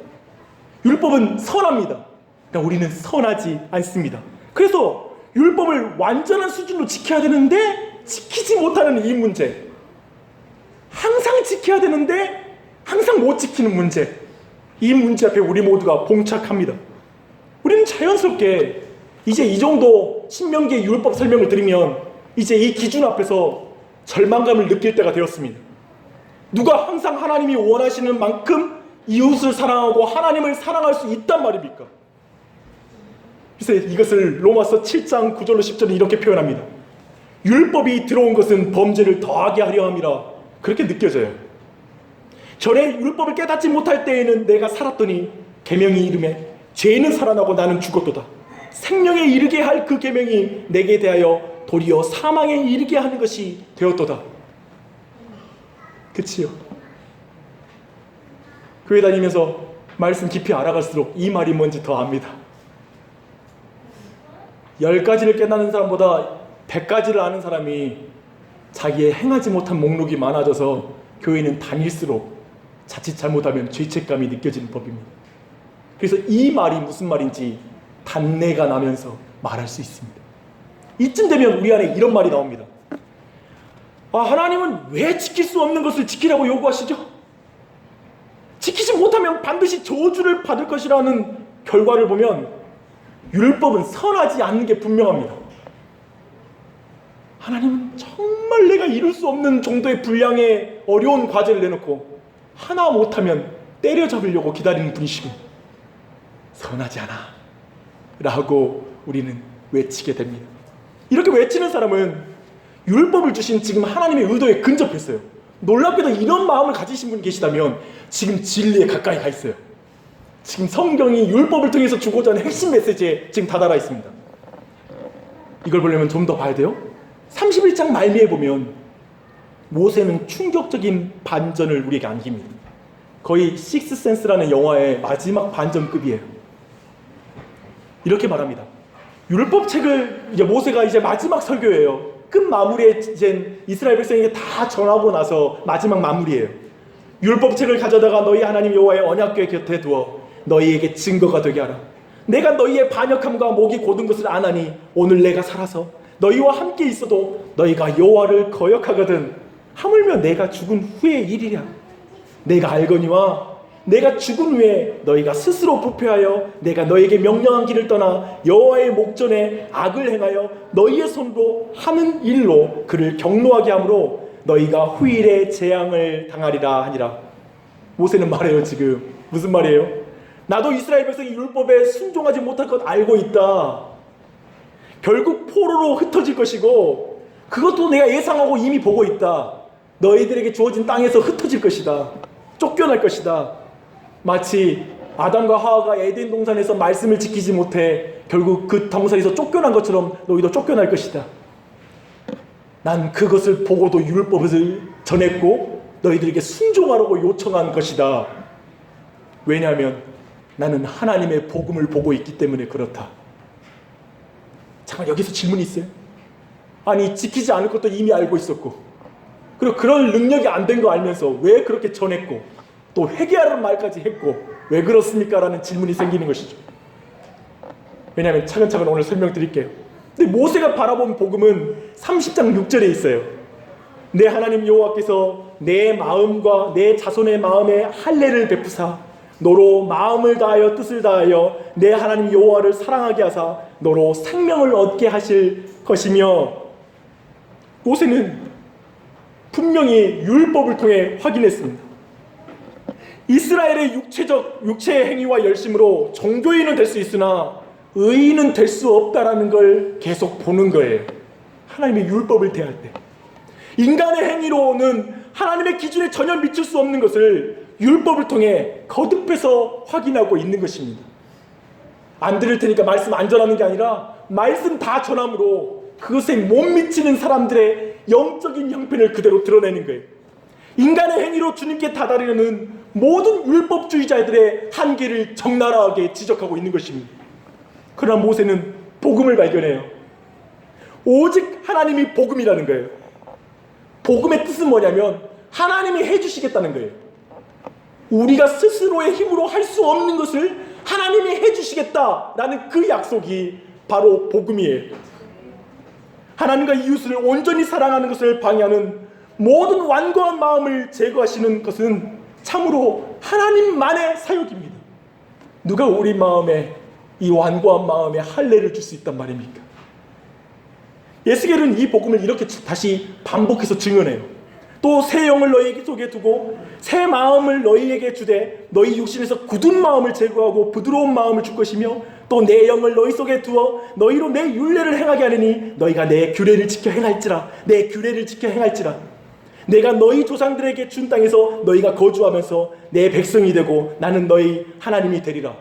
율법은 선합니다. 그러나 우리는 선하지 않습니다. 그래서 율법을 완전한 수준으로 지켜야 되는데 지키지 못하는 이 문제, 항상 지켜야 되는데 항상 못 지키는 문제, 이 문제 앞에 우리 모두가 봉착합니다. 우리는 자연스럽게 이제 이 정도 신명기의 율법 설명을 들으면 이제 이 기준 앞에서 절망감을 느낄 때가 되었습니다. 누가 항상 하나님이 원하시는 만큼 이웃을 사랑하고 하나님을 사랑할 수 있단 말입니까? 그래서 이것을 로마서 7장 9절로 10절은 이렇게 표현합니다. 율법이 들어온 것은 범죄를 더하게 하려 함이라 그렇게 느껴져요. 전에 율법을 깨닫지 못할 때에는 내가 살았더니 계명이 이름에 죄는 살아나고 나는 죽었도다. 생명에 이르게 할 그 계명이 내게 대하여 도리어 사망에 이르게 하는 것이 되었도다. 그치요? 교회 다니면서 말씀 깊이 알아갈수록 이 말이 뭔지 더 압니다. 10가지를 깨닫는 사람보다 100가지를 아는 사람이 자기의 행하지 못한 목록이 많아져서 교회는 다닐수록 자칫 잘못하면 죄책감이 느껴지는 법입니다. 그래서 이 말이 무슨 말인지 단내가 나면서 말할 수 있습니다. 이쯤 되면 우리 안에 이런 말이 나옵니다. 하나님은 왜 지킬 수 없는 것을 지키라고 요구하시죠? 지키지 못하면 반드시 저주를 받을 것이라는 결과를 보면 율법은 선하지 않는 게 분명합니다. 하나님은 정말 내가 이룰 수 없는 정도의 분량의 어려운 과제를 내놓고 하나 못하면 때려잡으려고 기다리는 분이시고 선하지 않아 라고 우리는 외치게 됩니다. 이렇게 외치는 사람은 율법을 주신 지금 하나님의 의도에 근접했어요. 놀랍게도 이런 마음을 가지신 분이 계시다면 지금 진리에 가까이 가 있어요. 지금 성경이 율법을 통해서 주고자 하는 핵심 메시지에 지금 다다라 있습니다. 이걸 보려면 좀 더 봐야 돼요. 31장 말미에 보면 모세는 충격적인 반전을 우리에게 안깁니다. 거의 식스센스라는 영화의 마지막 반전급이에요. 이렇게 말합니다. 율법책을 이제 모세가 이제 마지막 설교예요. 끝 마무리에 이제 이스라엘 백성에게 다 전하고 나서 마지막 마무리예요. 율법책을 가져다가 너희 하나님 여호와의 언약궤 곁에 두어 너희에게 증거가 되게 하라. 내가 너희의 반역함과 목이 곧은 것을 아나니 오늘 내가 살아서 너희와 함께 있어도 너희가 여호와를 거역하거든 하물며 내가 죽은 후의 일이랴. 내가 알거니와 내가 죽은 후에 너희가 스스로 부패하여 내가 너희에게 명령한 길을 떠나 여호와의 목전에 악을 행하여 너희의 손으로 하는 일로 그를 경노하게 하므로 너희가 후일에 재앙을 당하리라 하니라. 모세는 말해요. 지금 무슨 말이에요? 나도 이스라엘 백성이 율법에 순종하지 못할 것 알고 있다. 결국 포로로 흩어질 것이고 그것도 내가 예상하고 이미 보고 있다. 너희들에게 주어진 땅에서 흩어질 것이다. 쫓겨날 것이다. 마치 아담과 하와가 에덴 동산에서 말씀을 지키지 못해 결국 그 동산에서 쫓겨난 것처럼 너희도 쫓겨날 것이다. 난 그것을 보고도 율법을 전했고 너희들에게 순종하라고 요청한 것이다. 왜냐하면 나는 하나님의 복음을 보고 있기 때문에 그렇다. 잠깐 여기서 질문이 있어요. 아니 지키지 않을 것도 이미 알고 있었고 그리고 그럴 능력이 안 된 거 알면서 왜 그렇게 전했고 또 회개하라는 말까지 했고 왜 그렇습니까? 라는 질문이 생기는 것이죠. 왜냐하면 차근차근 오늘 설명드릴게요. 근데 모세가 바라본 복음은 30장 6절에 있어요. 내 하나님 여호와께서 내 마음과 내 자손의 마음에 할례를 베푸사 너로 마음을 다하여 뜻을 다하여 내 하나님 여호와를 사랑하게 하사 너로 생명을 얻게 하실 것이며, 모세는 분명히 율법을 통해 확인했습니다. 이스라엘의 육체의 행위와 열심으로 종교인은 될 수 있으나 의인은 될 수 없다라는 걸 계속 보는 거예요. 하나님의 율법을 대할 때 인간의 행위로는 하나님의 기준에 전혀 미칠 수 없는 것을 율법을 통해 거듭해서 확인하고 있는 것입니다. 안 들을 테니까 말씀 안 전하는 게 아니라 말씀 다 전함으로 그것에 못 미치는 사람들의 영적인 형편을 그대로 드러내는 거예요. 인간의 행위로 주님께 다다르려는 모든 율법주의자들의 한계를 적나라하게 지적하고 있는 것입니다. 그러나 모세는 복음을 발견해요. 오직 하나님이 복음이라는 거예요. 복음의 뜻은 뭐냐면 하나님이 해주시겠다는 거예요. 우리가 스스로의 힘으로 할 수 없는 것을 하나님이 해주시겠다라는 그 약속이 바로 복음이에요. 하나님과 이웃을 온전히 사랑하는 것을 방해하는 모든 완고한 마음을 제거하시는 것은 참으로 하나님만의 사역입니다. 누가 우리 마음에 이 완고한 마음에 할례를 줄 수 있단 말입니까? 예스겔은 이 복음을 이렇게 다시 반복해서 증언해요. 또 새 영을 너희 속에 두고 새 마음을 너희에게 주되 너희 육신에서 굳은 마음을 제거하고 부드러운 마음을 줄 것이며 또 내 영을 너희 속에 두어 너희로 내 율례를 행하게 하느니 너희가 내 규례를 지켜 행할지라. 내 규례를 지켜 행할지라. 내가 너희 조상들에게 준 땅에서 너희가 거주하면서 내 백성이 되고 나는 너희 하나님이 되리라.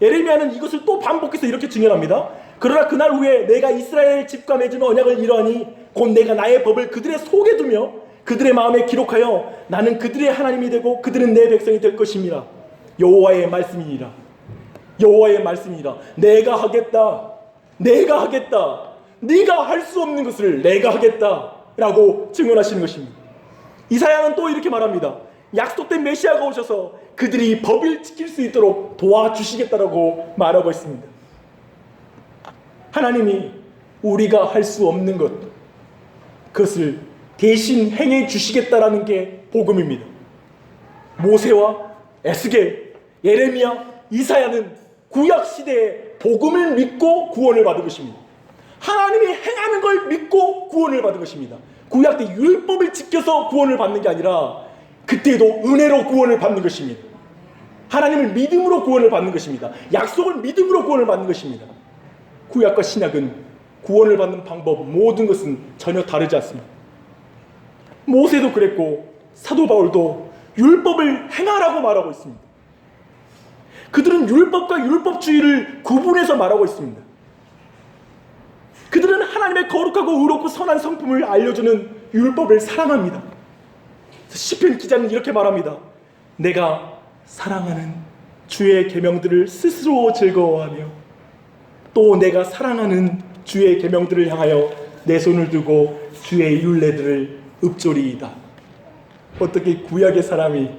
예레미야는 이것을 또 반복해서 이렇게 증언합니다. 그러나 그날 후에 내가 이스라엘 집과 맺은 언약을 이루하니 곧 내가 나의 법을 그들의 속에 두며 그들의 마음에 기록하여 나는 그들의 하나님이 되고 그들은 내 백성이 될 것입니다. 여호와의 말씀이니라. 여호와의 말씀이니라. 내가 하겠다. 내가 하겠다. 네가 할 수 없는 것을 내가 하겠다 라고 증언하시는 것입니다. 이사야는 또 이렇게 말합니다. 약속된 메시아가 오셔서 그들이 법을 지킬 수 있도록 도와주시겠다라고 말하고 있습니다. 하나님이 우리가 할 수 없는 것, 그것을 대신 행해 주시겠다라는 게 복음입니다. 모세와 에스겔, 예레미야, 이사야는 구약 시대의 복음을 믿고 구원을 받은 것입니다. 하나님이 행하는 걸 믿고 구원을 받은 것입니다. 구약 때 율법을 지켜서 구원을 받는 게 아니라 그때도 은혜로 구원을 받는 것입니다. 하나님을 믿음으로 구원을 받는 것입니다. 약속을 믿음으로 구원을 받는 것입니다. 구약과 신약은 구원을 받는 방법, 모든 것은 전혀 다르지 않습니다. 모세도 그랬고 사도 바울도 율법을 행하라고 말하고 있습니다. 그들은 율법과 율법주의를 구분해서 말하고 있습니다. 그들은 하나님의 거룩하고 의롭고 선한 성품을 알려주는 율법을 사랑합니다. 시편 기자는 이렇게 말합니다. 내가 사랑하는 주의 계명들을 스스로 즐거워하며 또 내가 사랑하는 주의 계명들을 향하여 내 손을 두고 주의 율례들을 읊조리이다. 어떻게 구약의 사람이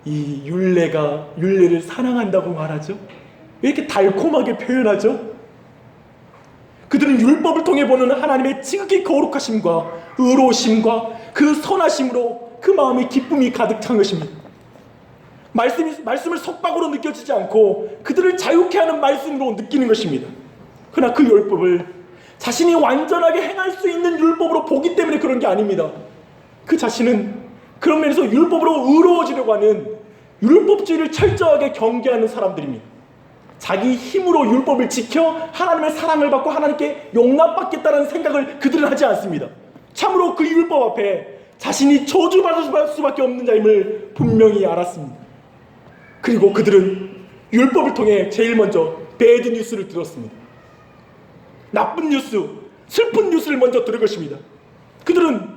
이 율례를 사랑한다고 말하죠? 왜 이렇게 달콤하게 표현하죠? 그들은 율법을 통해 보는 하나님의 지극히 거룩하심과 의로우심과 그 선하심으로 그 마음에 기쁨이 가득 찬 것입니다. 말씀을 속박으로 느껴지지 않고 그들을 자유케 하는 말씀으로 느끼는 것입니다. 그러나 그 율법을 자신이 완전하게 행할 수 있는 율법으로 보기 때문에 그런 게 아닙니다. 그 자신은 그런 면에서 율법으로 의로워지려고 하는 율법주의를 철저하게 경계하는 사람들입니다. 자기 힘으로 율법을 지켜 하나님의 사랑을 받고 하나님께 용납받겠다는 생각을 그들은 하지 않습니다. 참으로 그 율법 앞에 자신이 저주받을 수밖에 없는 자임을 분명히 알았습니다. 그리고 그들은 율법을 통해 제일 먼저 배드 뉴스를 들었습니다. 나쁜 뉴스, 슬픈 뉴스를 먼저 들을 것입니다. 그들은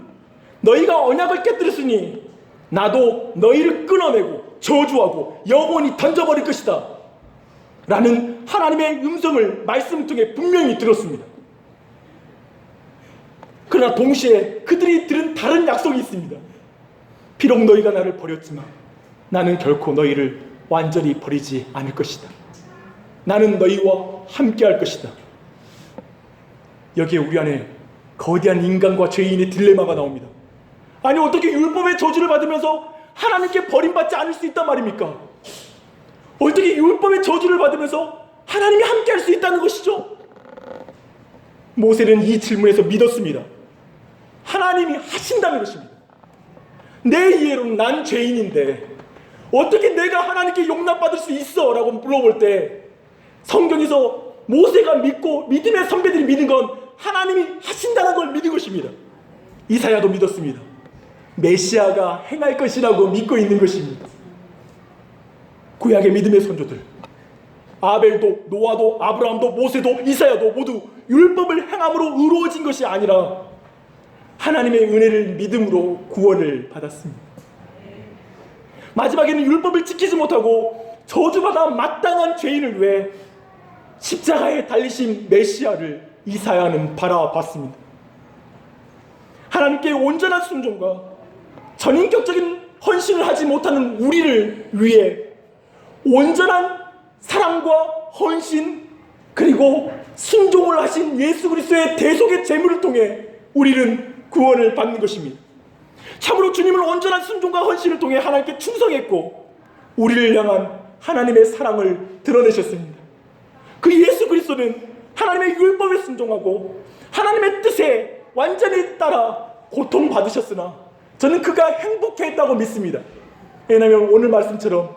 너희가 언약을 깨뜨렸으니 나도 너희를 끊어내고 저주하고 영원히 던져버릴 것이다 라는 하나님의 음성을 말씀 통해 분명히 들었습니다. 그러나 동시에 그들이 들은 다른 약속이 있습니다. 비록 너희가 나를 버렸지만 나는 결코 너희를 완전히 버리지 않을 것이다. 나는 너희와 함께 할 것이다. 여기에 우리 안에 거대한 인간과 죄인의 딜레마가 나옵니다. 아니 어떻게 율법의 저주를 받으면서 하나님께 버림받지 않을 수 있단 말입니까? 어떻게 율법의 저주를 받으면서 하나님이 함께 할 수 있다는 것이죠? 모세는 이 질문에서 믿었습니다. 하나님이 하신다는 것입니다. 내 이해로는 난 죄인인데 어떻게 내가 하나님께 용납받을 수 있어? 라고 물어볼 때 성경에서 모세가 믿고 믿음의 선배들이 믿은 건 하나님이 하신다는 걸 믿은 것입니다. 이사야도 믿었습니다. 메시아가 행할 것이라고 믿고 있는 것입니다. 구약의 믿음의 선조들 아벨도 노아도 아브라함도 모세도 이사야도 모두 율법을 행함으로 의로워진 것이 아니라 하나님의 은혜를 믿음으로 구원을 받았습니다. 마지막에는 율법을 지키지 못하고 저주받아 마땅한 죄인을 위해 십자가에 달리신 메시아를 이사야는 바라봤습니다. 하나님께 온전한 순종과 전인격적인 헌신을 하지 못하는 우리를 위해 온전한 사랑과 헌신 그리고 순종을 하신 예수 그리스도의 대속의 제물을 통해 우리는 구원을 받는 것입니다. 참으로 주님을 온전한 순종과 헌신을 통해 하나님께 충성했고 우리를 향한 하나님의 사랑을 드러내셨습니다. 그 예수 그리스도는 하나님의 율법에 순종하고 하나님의 뜻에 완전히 따라 고통받으셨으나 저는 그가 행복했다고 믿습니다. 왜냐하면 오늘 말씀처럼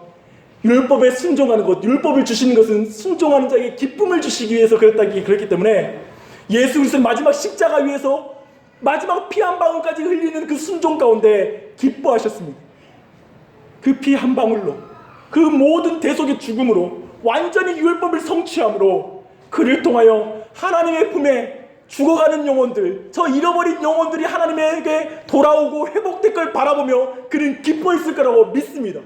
율법에 순종하는 것, 율법을 주시는 것은 순종하는 자에게 기쁨을 주시기 위해서 그렇기 때문에 예수 그리스도는 마지막 십자가 위에서 마지막 피 한 방울까지 흘리는 그 순종 가운데 기뻐하셨습니다. 그 피 한 방울로 그 모든 대속의 죽음으로 완전히 율법을 성취함으로 그를 통하여 하나님의 품에 죽어가는 영혼들, 저 잃어버린 영혼들이 하나님에게 돌아오고 회복될 걸 바라보며 그는 기뻐했을 거라고 믿습니다.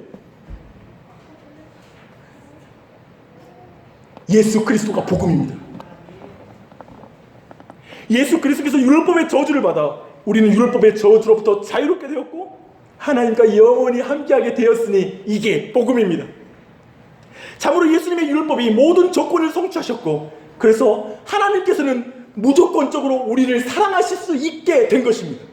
예수 그리스도가 복음입니다. 예수 그리스도께서 율법의 저주를 받아 우리는 율법의 저주로부터 자유롭게 되었고 하나님과 영원히 함께하게 되었으니 이게 복음입니다. 참으로 예수님의 율법이 모든 조건을 성취하셨고 그래서 하나님께서는 무조건적으로 우리를 사랑하실 수 있게 된 것입니다.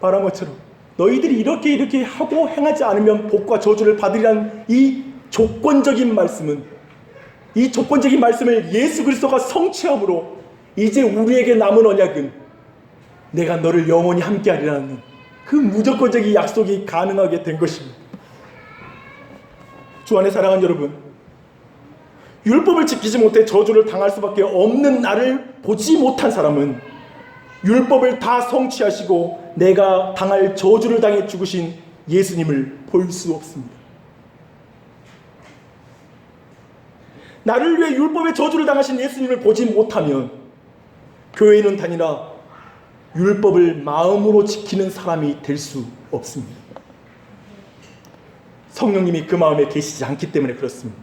말한 것처럼 너희들이 이렇게 하고 행하지 않으면 복과 저주를 받으리라는 이 조건적인 말씀은 이 조건적인 말씀을 예수 그리스도가 성취함으로 이제 우리에게 남은 언약은 내가 너를 영원히 함께하리라는 그 무조건적인 약속이 가능하게 된 것입니다. 주 안에 사랑하는 여러분, 율법을 지키지 못해 저주를 당할 수밖에 없는 나를 보지 못한 사람은 율법을 다 성취하시고 내가 당할 저주를 당해 죽으신 예수님을 볼 수 없습니다. 나를 위해 율법의 저주를 당하신 예수님을 보지 못하면 교회는 다니라 율법을 마음으로 지키는 사람이 될 수 없습니다. 성령님이 그 마음에 계시지 않기 때문에 그렇습니다.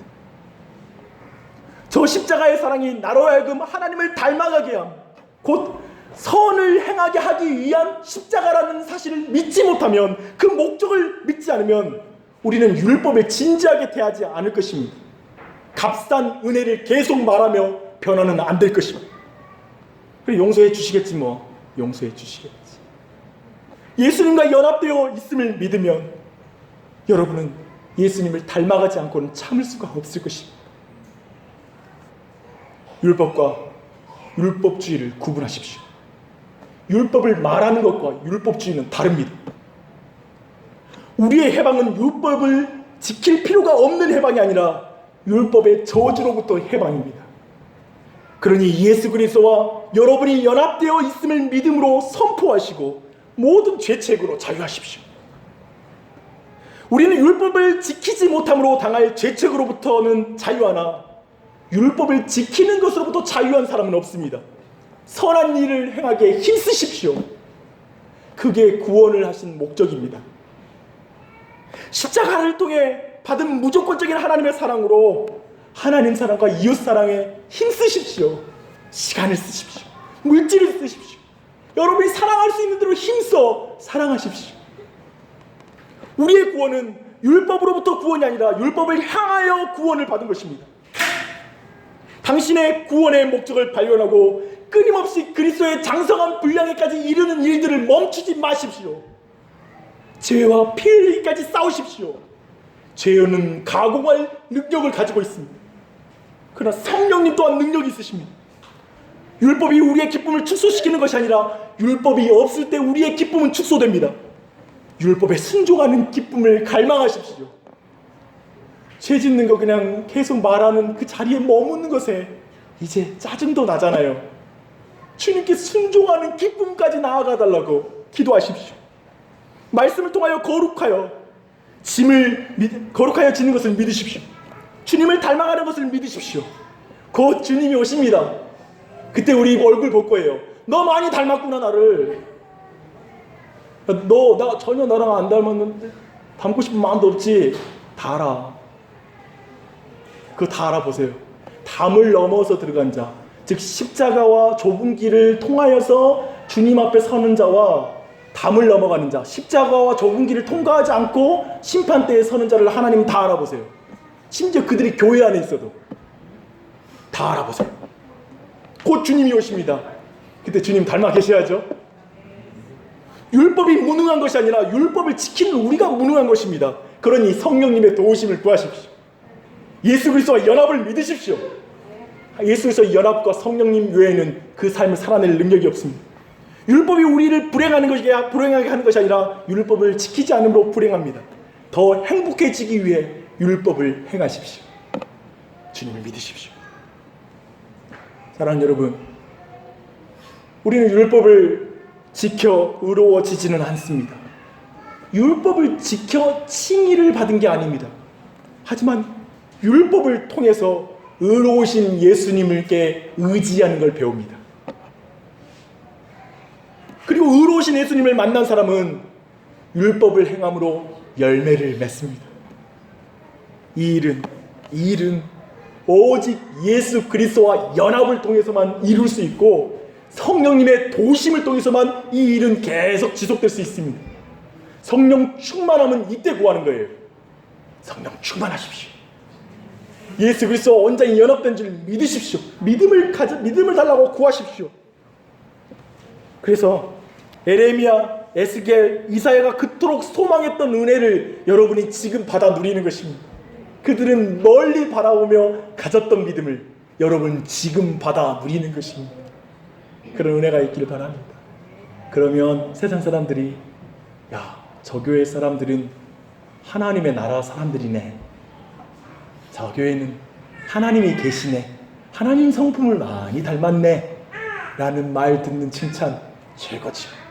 저 십자가의 사랑이 나로 하여금 하나님을 닮아가게 함, 곧 선을 행하게 하기 위한 십자가라는 사실을 믿지 못하면, 그 목적을 믿지 않으면 우리는 율법을 진지하게 대하지 않을 것입니다. 값싼 은혜를 계속 말하며 변화는 안 될 것입니다. 그래, 용서해 주시겠지 뭐. 용서해 주시겠지. 예수님과 연합되어 있음을 믿으면 여러분은 예수님을 닮아가지 않고는 참을 수가 없을 것입니다. 율법과 율법주의를 구분하십시오. 율법을 말하는 것과 율법주의는 다릅니다. 우리의 해방은 율법을 지킬 필요가 없는 해방이 아니라 율법의 저주로부터 해방입니다. 그러니 예수 그리스도와 여러분이 연합되어 있음을 믿음으로 선포하시고 모든 죄책으로 자유하십시오. 우리는 율법을 지키지 못함으로 당할 죄책으로부터는 자유하나 율법을 지키는 것으로부터 자유한 사람은 없습니다. 선한 일을 행하게 힘쓰십시오. 그게 구원을 하신 목적입니다. 십자가를 통해 받은 무조건적인 하나님의 사랑으로 하나님 사랑과 이웃 사랑에 힘쓰십시오. 시간을 쓰십시오. 물질을 쓰십시오. 여러분이 사랑할 수 있는 대로 힘써 사랑하십시오. 우리의 구원은 율법으로부터 구원이 아니라 율법을 향하여 구원을 받은 것입니다. 당신의 구원의 목적을 발견하고 끊임없이 그리스도의 장성한 분량에까지 이르는 일들을 멈추지 마십시오. 죄와 피 흘리기까지 싸우십시오. 죄는 가공할 능력을 가지고 있습니다. 그러나 성령님 또한 능력이 있으십니다. 율법이 우리의 기쁨을 축소시키는 것이 아니라 율법이 없을 때 우리의 기쁨은 축소됩니다. 율법에 순종하는 기쁨을 갈망하십시오. 죄 짓는 거 그냥 계속 말하는 그 자리에 머무는 것에 이제 짜증도 나잖아요. 주님께 순종하는 기쁨까지 나아가달라고 기도하십시오. 말씀을 통하여 거룩하여 짓는 것을 믿으십시오. 주님을 닮아가는 것을 믿으십시오. 곧 주님이 오십니다. 그때 우리 얼굴 볼 거예요. 너 많이 닮았구나 나를. 나 전혀 나랑 안 닮았는데 닮고 싶은 마음도 없지. 다 알아. 그거 다 알아보세요. 담을 넘어서 들어간 자, 즉 십자가와 좁은 길을 통하여서 주님 앞에 서는 자와 담을 넘어가는 자, 십자가와 좁은 길을 통과하지 않고 심판대에 서는 자를 하나님 다 알아보세요. 심지어 그들이 교회 안에 있어도 다 알아보세요. 곧 주님이 오십니다. 그때 주님 닮아 계셔야죠. 율법이 무능한 것이 아니라 율법을 지키는 우리가 무능한 것입니다. 그러니 성령님의 도우심을 구하십시오. 예수 그리스도와 연합을 믿으십시오. 예수 그리스도의 연합과 성령님 외에는 그 삶을 살아낼 능력이 없습니다. 율법이 우리를 불행하게 하는 것이 아니라 율법을 지키지 않음으로 불행합니다. 더 행복해지기 위해 율법을 행하십시오. 주님을 믿으십시오. 사랑하는 여러분, 우리는 율법을 지켜 의로워지지는 않습니다. 율법을 지켜 칭의를 받은 게 아닙니다. 하지만 율법을 통해서 의로우신 예수님께 의지하는 걸 배웁니다. 그리고 의로우신 예수님을 만난 사람은 율법을 행함으로 열매를 맺습니다. 이 일은 오직 예수 그리스도와 연합을 통해서만 이룰 수 있고 성령님의 도심을 통해서만 이 일은 계속 지속될 수 있습니다. 성령 충만함은 이때 구하는 거예요. 성령 충만하십시오. 예수 그리스도와 온전히 연합된 줄 믿으십시오. 믿음을 달라고 구하십시오. 그래서 에레미야, 에스겔, 이사야가 그토록 소망했던 은혜를 여러분이 지금 받아 누리는 것입니다. 그들은 멀리 바라보며 가졌던 믿음을 여러분 지금 받아 누리는 것입니다. 그런 은혜가 있기를 바랍니다. 그러면 세상 사람들이 야, 저 교회 사람들은 하나님의 나라 사람들이네. 저 교회는 하나님이 계시네. 하나님 성품을 많이 닮았네. 라는 말 듣는 칭찬 최고죠.